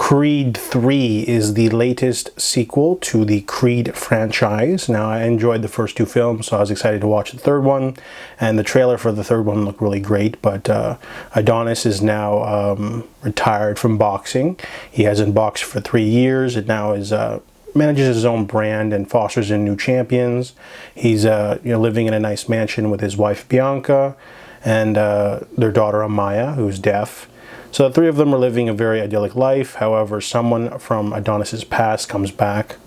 Creed 3 is the latest sequel to the Creed franchise. Now, I enjoyed the first two films, so I was excited to watch the third one, and the trailer for the third one looked really great, but Adonis is now retired from boxing. He hasn't boxed for 3 years, and now is manages his own brand and fosters in new champions. He's living in a nice mansion with his wife Bianca and their daughter Amaya, who's deaf. So the three of them are living a very idyllic life. However, someone from Adonis's past comes back.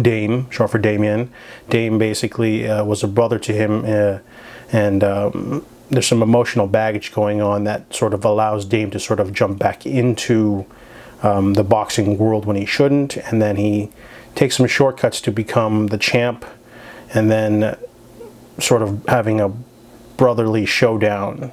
Dame, short for Damien. Dame basically was a brother to him, and there's some emotional baggage going on that sort of allows Dame to sort of jump back into the boxing world when he shouldn't, and then he takes some shortcuts to become the champ, and then sort of having a brotherly showdown,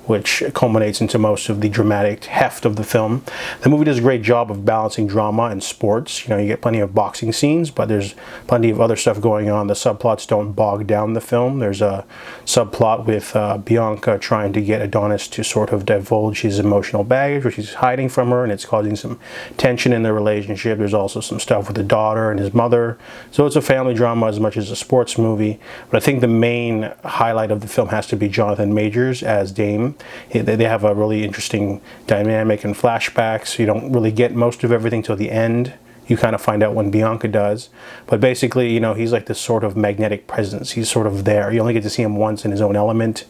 which culminates into most of the dramatic heft of the film. The movie does a great job of balancing drama and sports. You get plenty of boxing scenes, but there's plenty of other stuff going on. The subplots don't bog down the film. There's a subplot with Bianca trying to get Adonis to sort of divulge his emotional baggage, which he's hiding from her, and it's causing some tension in their relationship. There's also some stuff with the daughter and his mother. So it's a family drama as much as a sports movie. But I think the main highlight of the film has to be Jonathan Majors as Dame. They have a really interesting dynamic and flashbacks. You don't really get most of everything till the end. You kind of find out when Bianca does. But basically, he's like this sort of magnetic presence. He's sort of there. You only get to see him once in his own element.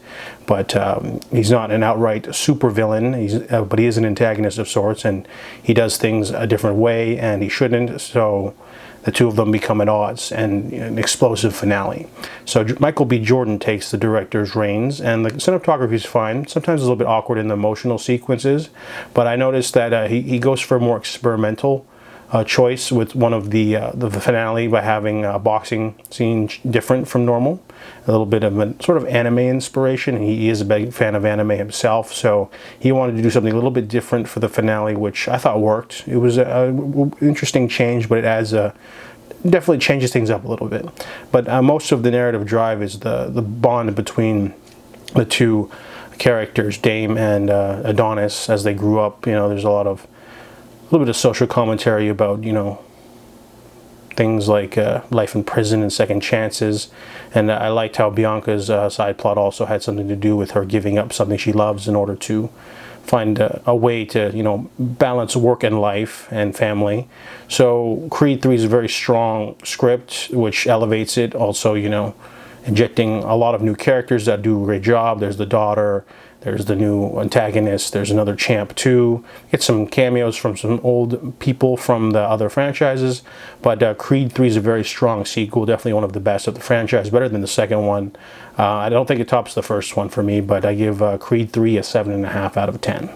But he's not an outright super villain. But he is an antagonist of sorts. And he does things a different way, and he shouldn't. So the two of them become at odds, and an explosive finale. So Michael B. Jordan takes the director's reins, and the cinematography is fine. Sometimes it's a little bit awkward in the emotional sequences, but I noticed that he goes for a more experimental choice with one of the finale by having a boxing scene different from normal. A little bit of a sort of anime inspiration. He is a big fan of anime himself, so he wanted to do something a little bit different for the finale, which I thought worked. It was an interesting change, but it adds definitely changes things up a little bit. But most of the narrative drive is the bond between the two characters, Dame and Adonis, as they grew up. There's a little bit of social commentary about, things like life in prison and second chances. And I liked how Bianca's side plot also had something to do with her giving up something she loves in order to find a way to, balance work and life and family. So Creed 3 is a very strong script, which elevates it. Also, injecting a lot of new characters that do a great job. There's the daughter, there's the new antagonist, there's another champ too. Get some cameos from some old people from the other franchises. But Creed 3 is a very strong sequel, definitely one of the best of the franchise, better than the second one. I don't think it tops the first one for me, but I give Creed 3 a 7.5 out of 10.